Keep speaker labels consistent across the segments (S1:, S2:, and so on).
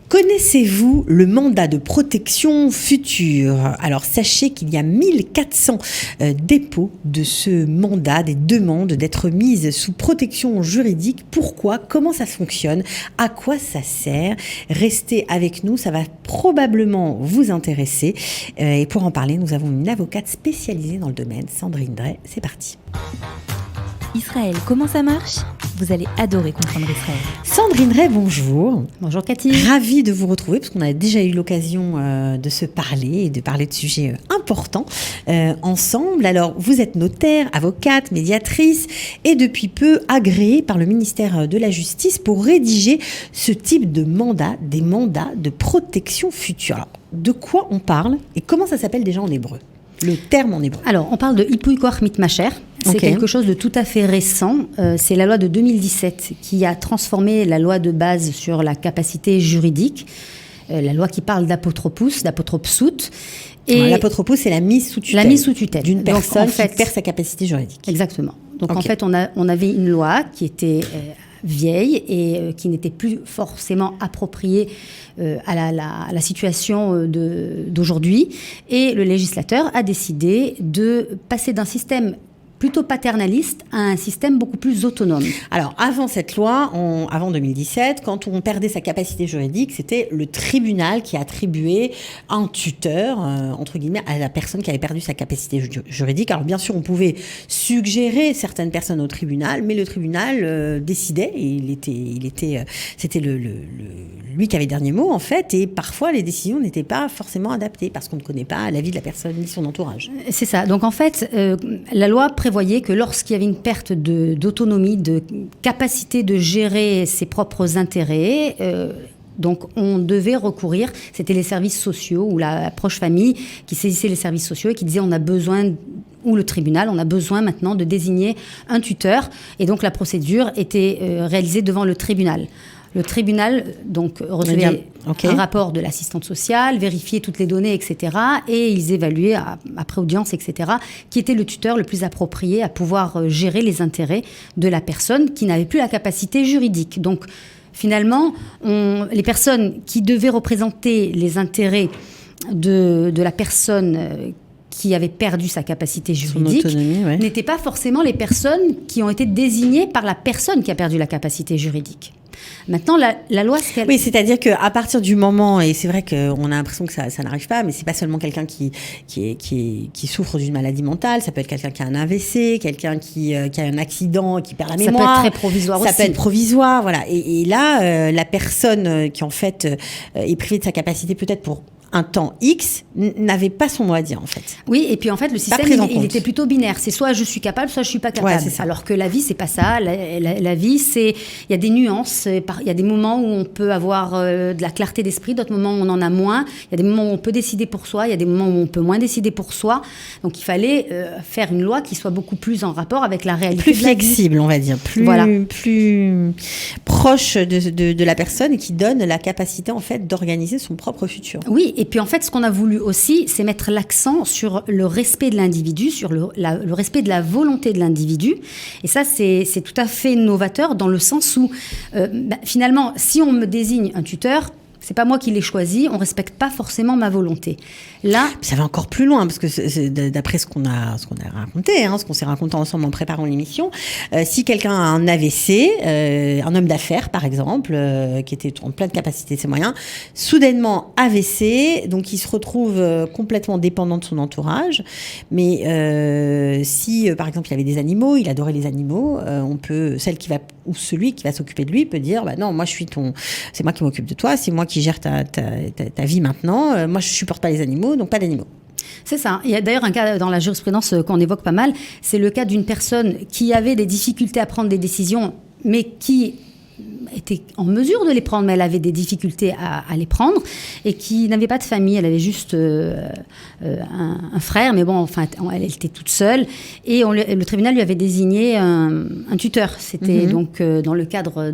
S1: Connaissez-vous le mandat de protection future? Alors sachez qu'il y a 1400 dépôts de ce mandat, des demandes d'être mises sous protection juridique. Pourquoi? Comment ça fonctionne? À quoi ça sert? Restez avec nous, ça va probablement vous intéresser. Et pour en parler, nous avons une avocate spécialisée dans le domaine, Sandrine Drey. C'est parti.
S2: Israël, comment ça marche? Vous allez adorer comprendre Israël.
S1: Sandrine Drey, bonjour.
S2: Bonjour Cathy.
S1: Ravie de vous retrouver parce qu'on a déjà eu l'occasion de se parler et de parler de sujets importants ensemble. Alors, vous êtes notaire, avocate, médiatrice et depuis peu agréée par le ministère de la Justice pour rédiger ce type de mandat, des mandats de protection future. Alors, de quoi on parle et comment ça s'appelle déjà en hébreu? Le terme en hébreu.
S3: Alors, on parle de Ipui Koach Mitmasher. C'est quelque chose de tout à fait récent. C'est la loi de 2017 qui a transformé la loi de base sur la capacité juridique. La loi qui parle d'apotropsout.
S1: Et l'apotropos, c'est la mise sous tutelle.
S3: La mise sous tutelle.
S1: D'une personne qui perd sa capacité juridique.
S3: Exactement. Donc, en fait, on avait une loi qui était vieille et qui n'était plus forcément appropriée à la situation d'aujourd'hui. Et le législateur a décidé de passer d'un système plutôt paternaliste à un système beaucoup plus autonome.
S1: Alors, avant cette loi, avant 2017, quand on perdait sa capacité juridique, c'était le tribunal qui attribuait un tuteur, entre guillemets, à la personne qui avait perdu sa capacité juridique. Alors, bien sûr, on pouvait suggérer certaines personnes au tribunal, mais le tribunal décidait, et c'était lui qui avait le dernier mot, en fait, et parfois, les décisions n'étaient pas forcément adaptées, parce qu'on ne connaît pas l'avis de la personne ni son entourage.
S3: C'est ça. Donc, en fait, la loi prévoyait que lorsqu'il y avait une perte d'autonomie, de capacité de gérer ses propres intérêts, donc on devait recourir, c'était les services sociaux ou la proche famille qui saisissait les services sociaux et qui disait on a besoin, ou le tribunal, on a besoin maintenant de désigner un tuteur. Et donc la procédure était réalisée devant le tribunal. Le tribunal donc recevait un rapport de l'assistante sociale, vérifiait toutes les données, etc. Et ils évaluaient, après audience, etc., qui était le tuteur le plus approprié à pouvoir gérer les intérêts de la personne qui n'avait plus la capacité juridique. Donc finalement, les personnes qui devaient représenter les intérêts de la personne qui avait perdu sa capacité juridique, n'étaient pas forcément les personnes qui ont été désignées par la personne qui a perdu la capacité juridique. Maintenant, la loi...
S1: Oui, c'est-à-dire qu'à partir du moment, et c'est vrai qu'on a l'impression que ça n'arrive pas, mais c'est pas seulement quelqu'un qui souffre d'une maladie mentale, ça peut être quelqu'un qui a un AVC, quelqu'un qui a un accident, qui perd la mémoire.
S3: Ça peut être très provisoire aussi.
S1: Ça peut être provisoire, voilà. Et là, la personne qui, en fait, est privée de sa capacité peut-être pour un temps X, n'avait pas son mot à dire, en fait.
S3: Oui, et puis en fait, le système, il était plutôt binaire. C'est soit je suis capable, soit je suis pas capable. Ouais, alors que la vie, c'est pas ça. La vie, il y a des nuances. Il y a des moments où on peut avoir de la clarté d'esprit, d'autres moments où on en a moins. Il y a des moments où on peut décider pour soi, il y a des moments où on peut moins décider pour soi. Donc il fallait faire une loi qui soit beaucoup plus en rapport avec la réalité.
S1: Plus flexible, on va dire. Plus proche de la personne et qui donne la capacité, en fait, d'organiser son propre futur.
S3: Oui, et puis en fait, ce qu'on a voulu aussi, c'est mettre l'accent sur le respect de l'individu, sur le respect de la volonté de l'individu. Et ça, c'est tout à fait novateur dans le sens où, finalement, si on me désigne un tuteur, c'est pas moi qui l'ai choisi, on respecte pas forcément ma volonté. Là,
S1: ça va encore plus loin parce que d'après ce qu'on a raconté, ce qu'on s'est raconté ensemble en préparant l'émission, si quelqu'un a un AVC, un homme d'affaires par exemple, qui était en pleine capacité de ses moyens, soudainement AVC, donc il se retrouve complètement dépendant de son entourage. Mais si par exemple il avait des animaux, il adorait les animaux, celui qui va s'occuper de lui peut dire non, moi c'est moi qui m'occupe de toi, c'est moi qui gère ta vie maintenant, moi je supporte pas les animaux, donc pas d'animaux.
S3: C'est ça. Il y a d'ailleurs un cas dans la jurisprudence qu'on évoque pas mal, c'est le cas d'une personne qui avait des difficultés à prendre des décisions, mais qui était en mesure de les prendre, mais elle avait des difficultés à les prendre, et qui n'avait pas de famille, elle avait juste un frère, mais bon, enfin, elle était toute seule, et le tribunal lui avait désigné un tuteur. C'était donc dans le cadre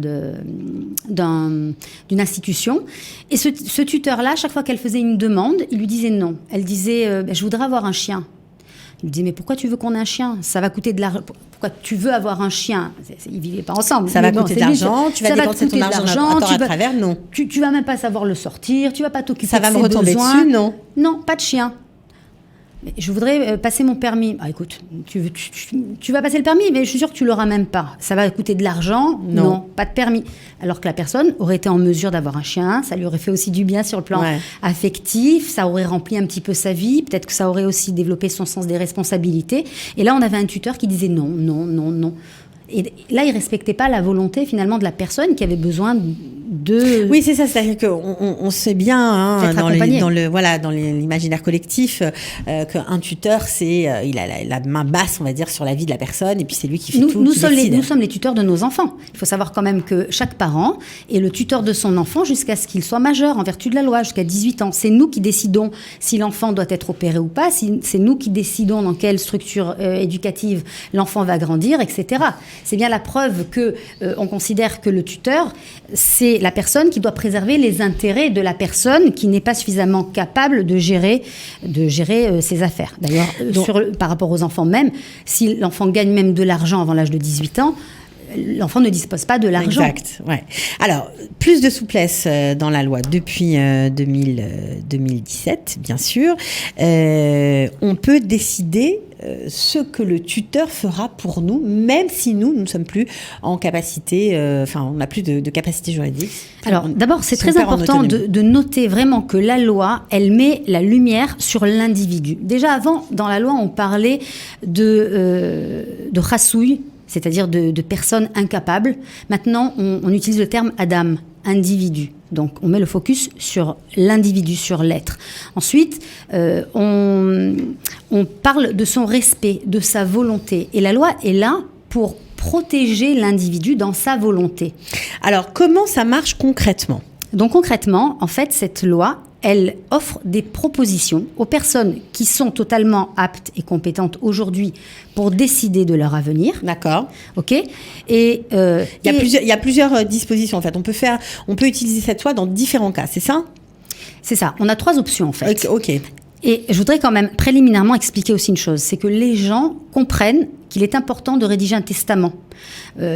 S3: d'une institution, et ce tuteur-là, chaque fois qu'elle faisait une demande, il lui disait non. Elle disait je voudrais avoir un chien. Il me disait, mais pourquoi tu veux qu'on ait un chien? Ça va coûter de l'argent. Pourquoi tu veux avoir un chien? Ils vivaient pas ensemble.
S1: Ça va coûter de l'argent, tu vas dépenser ton argent à travers, non.
S3: Tu vas même pas savoir le sortir, tu vas pas t'occuper de ses
S1: besoins. Ça va me retomber dessus, non.
S3: Non, pas de chien. Mais je voudrais passer mon permis. Ah, écoute, tu vas passer le permis, mais je suis sûre que tu l'auras même pas. Ça va coûter de l'argent? Non, pas de permis. Alors que la personne aurait été en mesure d'avoir un chien, ça lui aurait fait aussi du bien sur le plan affectif, ça aurait rempli un petit peu sa vie, peut-être que ça aurait aussi développé son sens des responsabilités. Et là, on avait un tuteur qui disait non, non, non, non. Et là, il ne respectait pas la volonté finalement de la personne qui avait besoin de...
S1: Oui, c'est ça, c'est-à-dire qu'on sait bien dans l'imaginaire collectif qu'un tuteur, il a la main basse, on va dire, sur la vie de la personne, et puis c'est lui qui fait tout.
S3: Nous sommes les tuteurs de nos enfants. Il faut savoir quand même que chaque parent est le tuteur de son enfant jusqu'à ce qu'il soit majeur, en vertu de la loi, jusqu'à 18 ans. C'est nous qui décidons si l'enfant doit être opéré ou pas, c'est nous qui décidons dans quelle structure éducative l'enfant va grandir, etc. C'est bien la preuve qu'on considère que le tuteur, c'est la personne qui doit préserver les intérêts de la personne qui n'est pas suffisamment capable de gérer ses affaires. D'ailleurs, par rapport aux enfants même, si l'enfant gagne même de l'argent avant l'âge de 18 ans, l'enfant ne dispose pas de l'argent.
S1: Exact, ouais. Alors, plus de souplesse dans la loi depuis 2017, bien sûr. On peut décider ce que le tuteur fera pour nous, même si nous ne sommes plus en capacité, on n'a plus de capacité juridique.
S3: Alors, d'abord, c'est très important de noter vraiment que la loi, elle met la lumière sur l'individu. Déjà, avant, dans la loi, on parlait de rassouille, c'est-à-dire de personnes incapables. Maintenant, on utilise le terme Adam, individu. Donc, on met le focus sur l'individu, sur l'être. Ensuite, on parle de son respect, de sa volonté. Et la loi est là pour protéger l'individu dans sa volonté.
S1: Alors, comment ça marche concrètement ?
S3: Donc, concrètement, en fait, cette loi, elle offre des propositions aux personnes qui sont totalement aptes et compétentes aujourd'hui pour décider de leur avenir.
S1: D'accord.
S3: OK. Et
S1: il y a plusieurs dispositions en fait. On peut utiliser cette loi dans différents cas, c'est ça ?
S3: C'est ça. On a 3 options en fait.
S1: OK.
S3: Et je voudrais quand même préliminairement expliquer aussi une chose, c'est que les gens comprennent qu'il est important de rédiger un testament.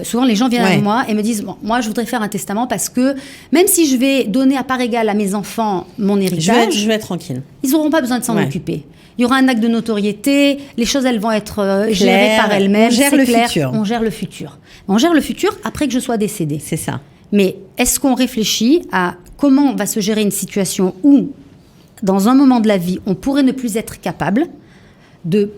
S3: Souvent, les gens viennent à moi et me disent « Moi, je voudrais faire un testament parce que même si je vais donner à part égale à mes enfants mon héritage...
S1: Je vais être tranquille.
S3: Ils n'auront pas besoin de s'en occuper. Il y aura un acte de notoriété, les choses, elles vont être gérées par elles-mêmes.
S1: On gère le futur.
S3: On gère le futur. On gère le futur après que je sois décédée.
S1: C'est ça.
S3: Mais est-ce qu'on réfléchit à comment va se gérer une situation où, dans un moment de la vie, on pourrait ne plus être capable de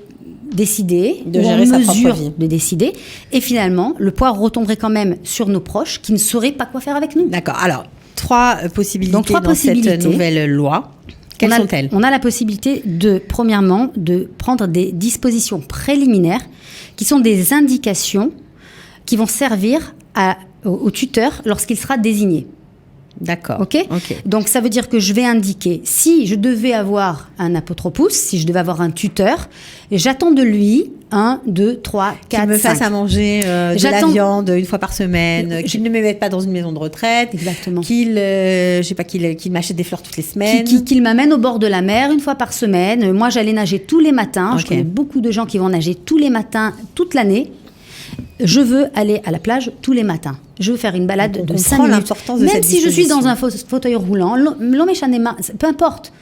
S3: décider,
S1: de gérer sa propre vie,
S3: de décider, et finalement, le poids retomberait quand même sur nos proches qui ne sauraient pas quoi faire avec nous.
S1: D'accord. Alors, 3 possibilités dans cette nouvelle loi. Quelles sont-elles ?
S3: On a la possibilité premièrement, de prendre des dispositions préliminaires qui sont des indications qui vont servir au tuteur lorsqu'il sera désigné.
S1: D'accord.
S3: OK. Donc, ça veut dire que je vais indiquer, si je devais avoir un apotropous, si je devais avoir un tuteur, j'attends de lui 1, 2, 3, 4, 5.
S1: Qu'il me fasse à manger de la viande une fois par semaine, qu'il ne me mette pas dans une maison de retraite.
S3: Exactement.
S1: Qu'il m'achète des fleurs toutes les semaines.
S3: Qu'il m'amène au bord de la mer une fois par semaine. Moi, j'allais nager tous les matins. Je connais beaucoup de gens qui vont nager tous les matins, toute l'année. Je veux aller à la plage tous les matins. Je veux faire une balade de 5 minutes. Même si je suis dans un fauteuil roulant, peu importe.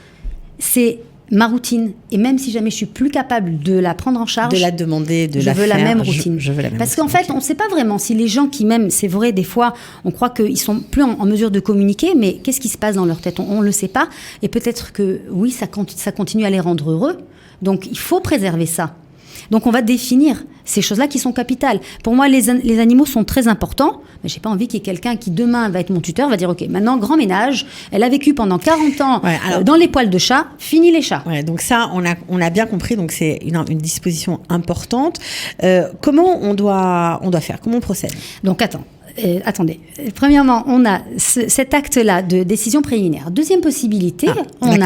S3: C'est ma routine. Et même si jamais je suis plus capable de la prendre en charge,
S1: de la demander,
S3: je veux la même routine.
S1: Je veux la même
S3: Parce qu'en fait, on ne sait pas vraiment si les gens qui m'aiment, c'est vrai, des fois, on croit qu'ils sont plus en mesure de communiquer, mais qu'est-ce qui se passe dans leur tête ? On ne le sait pas. Et peut-être que, oui, ça continue à les rendre heureux. Donc, il faut préserver ça. Donc, on va définir ces choses-là qui sont capitales. Pour moi, les animaux sont très importants, mais je n'ai pas envie qu'il y ait quelqu'un qui, demain, va être mon tuteur, va dire, OK, maintenant, grand ménage, elle a vécu pendant 40 ans dans les poils de chat, fini les chats.
S1: Ouais, donc ça, on a bien compris, donc c'est une disposition importante. Comment on doit faire ? Comment on procède ?
S3: Donc, attendez. Premièrement, on a cet acte-là de décision préliminaire. Deuxième possibilité, on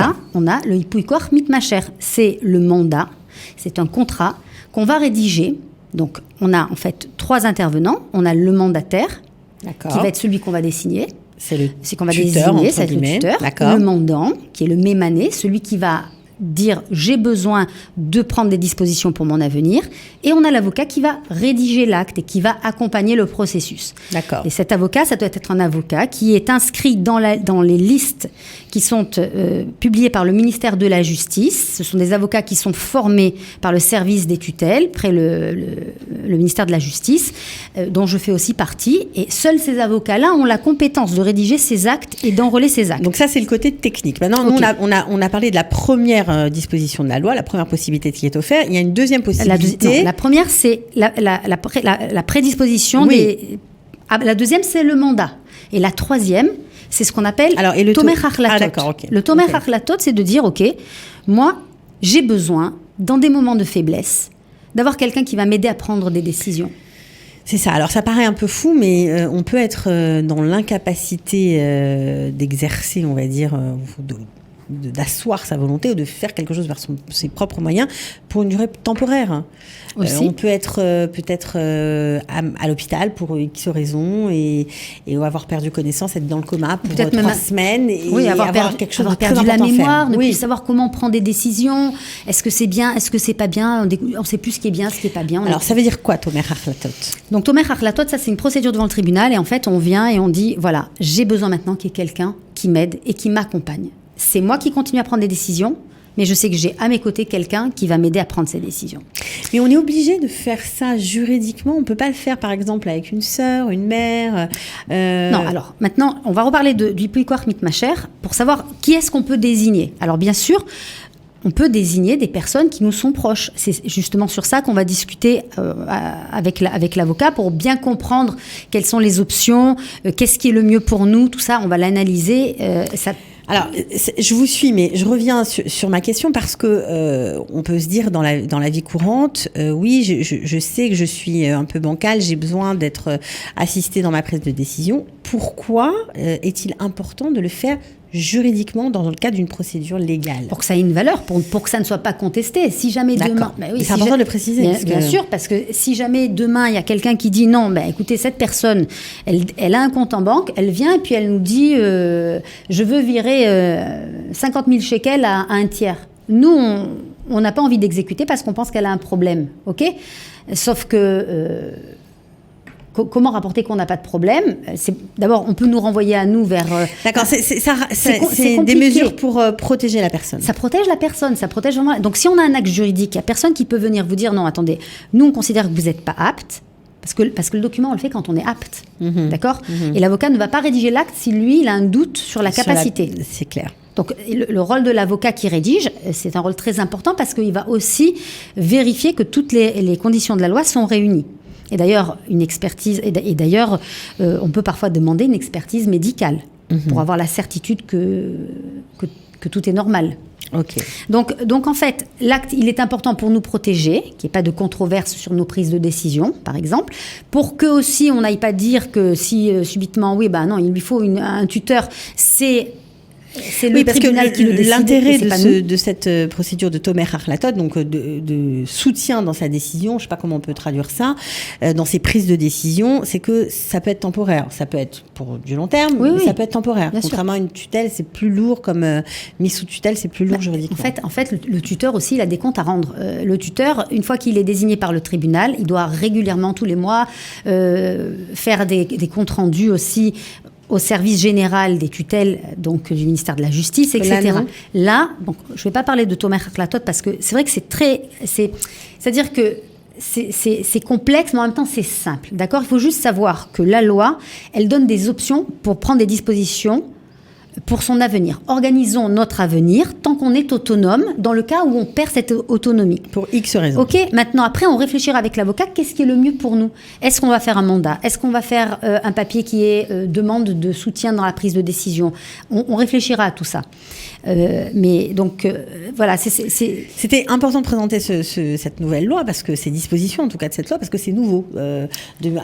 S3: a le hippouikouar mitmacher. C'est le mandat, c'est un contrat qu'on va rédiger. Donc, on a en fait 3 intervenants. On a le mandataire, qui va être celui qu'on va désigner.
S1: C'est le
S3: qu'on va
S1: tuteur,
S3: désigner, c'est le tuteur. Le mandant, qui est le mémané, celui qui va dire j'ai besoin de prendre des dispositions pour mon avenir, et on a l'avocat qui va rédiger l'acte et qui va accompagner le processus.
S1: D'accord.
S3: Et cet avocat, ça doit être un avocat qui est inscrit dans les listes qui sont publiées par le ministère de la Justice. Ce sont des avocats qui sont formés par le service des tutelles, près le ministère de la Justice, dont je fais aussi partie. Et seuls ces avocats-là ont la compétence de rédiger ces actes et d'enrôler ces actes.
S1: Donc ça, c'est le côté technique. Maintenant, nous, on a parlé de la première disposition de la loi, la première possibilité qui est offerte. Il y a une deuxième possibilité.
S3: La première, c'est la prédisposition.
S1: Oui.
S3: La deuxième, c'est le mandat. Et la troisième, c'est ce qu'on appelle Tomer Achlatot.
S1: Ah, d'accord, ok.
S3: Le Tomer Achlatot, c'est de dire, OK, moi, j'ai besoin, dans des moments de faiblesse, d'avoir quelqu'un qui va m'aider à prendre des décisions.
S1: C'est ça. Alors, ça paraît un peu fou, mais on peut être dans l'incapacité d'exercer, on va dire, d'asseoir sa volonté ou de faire quelque chose vers ses propres moyens pour une durée temporaire. On peut être peut-être à l'hôpital pour X raisons et avoir perdu connaissance, être dans le coma pour
S3: peut-être
S1: 3 semaines et
S3: avoir
S1: quelque chose
S3: avoir
S1: de très
S3: perdu la
S1: important à
S3: mémoire,
S1: faire.
S3: ne
S1: Oui.
S3: plus savoir comment on prend des décisions. Est-ce que c'est bien, est-ce que c'est pas bien? On ne sait plus ce qui est bien, ce qui est pas bien.
S1: Alors, ça veut dire quoi, Tomer Achlatot?
S3: Donc, Tomer Achlatot, ça, c'est une procédure devant le tribunal. Et en fait, on vient et on dit, voilà, j'ai besoin maintenant qu'il y ait quelqu'un qui m'aide et qui m'accompagne. C'est moi qui continue à prendre des décisions, mais je sais que j'ai à mes côtés quelqu'un qui va m'aider à prendre ces décisions.
S1: Mais on est obligé de faire ça juridiquement. On ne peut pas le faire, par exemple, avec une sœur, une mère.
S3: Non, alors maintenant, on va reparler du Puikoach Mitmacher pour savoir qui est-ce qu'on peut désigner. Alors, bien sûr, on peut désigner des personnes qui nous sont proches. C'est justement sur ça qu'on va discuter avec l'avocat pour bien comprendre quelles sont les options, qu'est-ce qui est le mieux pour nous, tout ça, on va l'analyser.
S1: Alors, je vous suis, mais je reviens sur ma question parce que on peut se dire dans la vie courante, oui, je sais que je suis un peu bancale, j'ai besoin d'être assistée dans ma prise de décision. Pourquoi est-il important de le faire juridiquement dans le cadre d'une procédure légale?
S3: Pour que ça ait une valeur, pour que ça ne soit pas contesté. Si jamais demain...
S1: C'est important de le préciser.
S3: Bien sûr, parce que si jamais demain, il y a quelqu'un qui dit non, écoutez, cette personne, elle a un compte en banque, elle vient et puis elle nous dit je veux virer 50 000 shekels à un tiers. Nous, on n'a pas envie d'exécuter parce qu'on pense qu'elle a un problème, ok? Sauf que... Comment rapporter qu'on n'a pas de problème? D'abord, on peut nous renvoyer à nous vers...
S1: D'accord, c'est des mesures pour protéger la personne.
S3: Ça protège la personne, ça protège vraiment... Donc, si on a un acte juridique, il n'y a personne qui peut venir vous dire, non, attendez, nous, on considère que vous n'êtes pas apte, parce que le document, on le fait quand on est apte, d'accord? Et l'avocat ne va pas rédiger l'acte si, lui, il a un doute sur la capacité.
S1: C'est clair.
S3: Donc, le rôle de l'avocat qui rédige, c'est un rôle très important parce qu'il va aussi vérifier que toutes les conditions de la loi sont réunies. Et d'ailleurs, une expertise, on peut parfois demander une expertise médicale pour avoir la certitude que tout est normal.
S1: Ok.
S3: Donc en fait, l'acte, il est important pour nous protéger, qu'il n'y ait pas de controverse sur nos prises de décision, par exemple, pour que aussi on n'aille pas dire que si subitement, non, il lui faut un tuteur, c'est le tribunal qui le décide.
S1: L'intérêt de cette procédure de Tomer Achlatot, donc de soutien dans sa décision, je ne sais pas comment on peut traduire ça, dans ses prises de décision, c'est que ça peut être temporaire. Ça peut être pour du long terme, mais ça peut être temporaire. Contrairement à une tutelle, c'est plus lourd comme mise sous tutelle, c'est plus lourd juridiquement.
S3: En fait, le tuteur aussi, il a des comptes à rendre. Le tuteur, une fois qu'il est désigné par le tribunal, il doit régulièrement, tous les mois, faire des comptes rendus aussi au service général des tutelles, donc du ministère de la Justice, etc. Là, je ne vais pas parler de Tomer Achlatot parce que c'est vrai que c'est-à-dire que c'est complexe, mais en même temps c'est simple, d'accord? Il faut juste savoir que la loi, elle donne des options pour prendre des dispositions pour son avenir. Organisons notre avenir tant qu'on est autonome, dans le cas où on perd cette autonomie.
S1: Pour X raisons.
S3: Ok, maintenant, après, on réfléchira avec l'avocat, qu'est-ce qui est le mieux pour nous? Est-ce qu'on va faire un mandat? Est-ce qu'on va faire un papier qui est demande de soutien dans la prise de décision? On réfléchira à tout ça. Mais donc, voilà.
S1: C'était important de présenter cette nouvelle loi, parce que ces dispositions, en tout cas de cette loi, parce que c'est nouveau.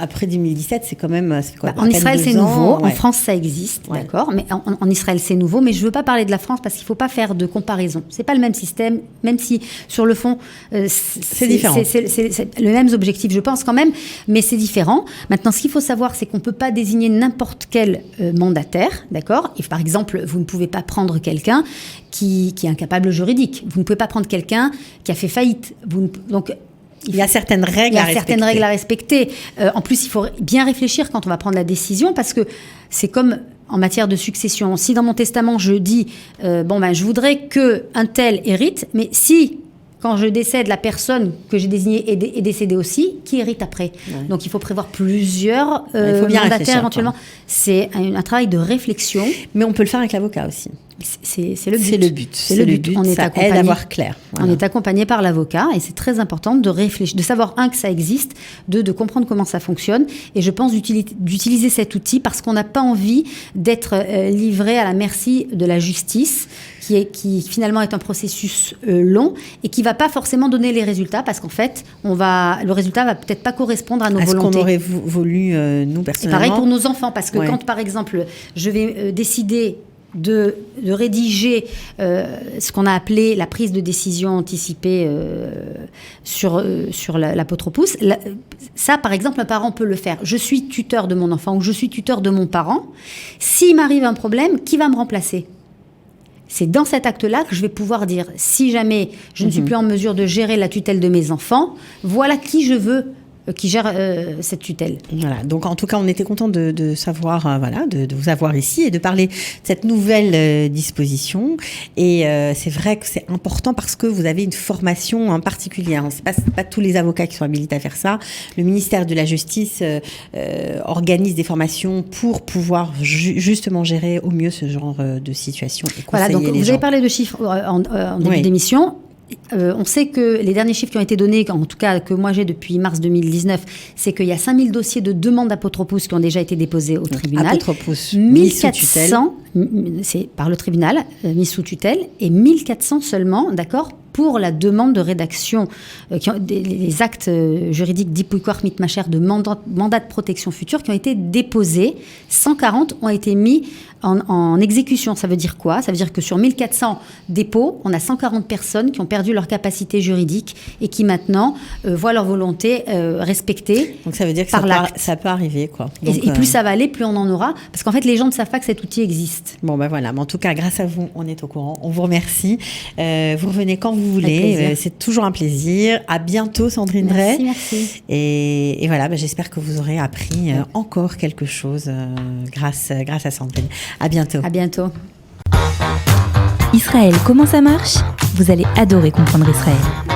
S1: Après 2017, c'est quand même...
S3: en Israël, c'est nouveau. En France, ça existe, d'accord. Mais en Israël, Israël, c'est nouveau, mais je ne veux pas parler de la France parce qu'il ne faut pas faire de comparaison. Ce n'est pas le même système, même si sur le fond,
S1: c'est différent.
S3: C'est le même objectif, je pense quand même, mais c'est différent. Maintenant, ce qu'il faut savoir, c'est qu'on ne peut pas désigner n'importe quel mandataire, d'accord ? Et par exemple, vous ne pouvez pas prendre quelqu'un qui est incapable juridique. Vous ne pouvez pas prendre quelqu'un qui a fait faillite. Donc,
S1: il y a certaines règles à
S3: respecter. En plus, il faut bien réfléchir quand on va prendre la décision, parce que c'est comme en matière de succession. Si dans mon testament, je dis, je voudrais qu'un tel hérite, mais si, quand je décède, la personne que j'ai désignée est décédée aussi, qui hérite après ? Ouais. Donc, il faut prévoir plusieurs mandataires éventuellement. C'est un travail de réflexion.
S1: Mais on peut le faire avec l'avocat aussi.
S3: C'est le but.
S1: C'est le but. On est accompagné, aide à voir clair.
S3: Voilà. On est accompagné par l'avocat et c'est très important de réfléchir, de savoir, que ça existe, de comprendre comment ça fonctionne. Et je pense d'utiliser cet outil parce qu'on n'a pas envie d'être livré à la merci de la justice, qui finalement est un processus long et qui ne va pas forcément donner les résultats parce qu'en fait, le résultat ne va peut-être pas correspondre à nos volontés.
S1: Ce qu'on aurait voulu, nous, personnellement.
S3: C'est pareil pour nos enfants, parce que quand, par exemple, je vais décider de rédiger ce qu'on a appelé la prise de décision anticipée sur l'apotropousse. Ça, par exemple, un parent peut le faire. Je suis tuteur de mon enfant ou je suis tuteur de mon parent. S'il m'arrive un problème, qui va me remplacer ? C'est dans cet acte-là que je vais pouvoir dire, si jamais je ne suis plus en mesure de gérer la tutelle de mes enfants, voilà qui je veux qui gère cette tutelle.
S1: Voilà, donc en tout cas, on était content de savoir, de vous avoir ici et de parler de cette nouvelle disposition. Et c'est vrai que c'est important parce que vous avez une formation particulière. C'est pas tous les avocats qui sont habilités à faire ça. Le ministère de la Justice organise des formations pour pouvoir justement gérer au mieux ce genre de situation et conseiller
S3: voilà, donc
S1: les gens.
S3: Vous avez parlé de chiffres en début d'émission. On sait que les derniers chiffres qui ont été donnés, en tout cas que moi j'ai depuis mars 2019, c'est qu'il y a 5000 dossiers de demande d'apotropousse qui ont déjà été déposés au tribunal.
S1: Apotropousse mis sous tutelle.
S3: C'est par le tribunal, mis sous tutelle, et 1400 seulement, d'accord, pour la demande de rédaction, les actes juridiques d'Ipouï-Quart Mitmacher de mandat de protection future qui ont été déposés. 140 ont été mis en exécution. Ça veut dire quoi ? Ça veut dire que sur 1400 dépôts, on a 140 personnes qui ont perdu leur capacité juridique et qui maintenant voient leur volonté respectée.
S1: Donc ça veut dire que ça peut arriver, quoi. Donc,
S3: et plus ça va aller, plus on en aura. Parce qu'en fait, les gens ne savent pas que cet outil existe.
S1: Bon, voilà. Mais en tout cas, grâce à vous, on est au courant. On vous remercie. Vous revenez quand vous voulez. C'est toujours un plaisir. À bientôt, Sandrine Drey.
S3: Merci.
S1: Et voilà, j'espère que vous aurez appris encore quelque chose grâce à Sandrine. À bientôt.
S3: À bientôt.
S2: Israël, comment ça marche ? Vous allez adorer comprendre Israël.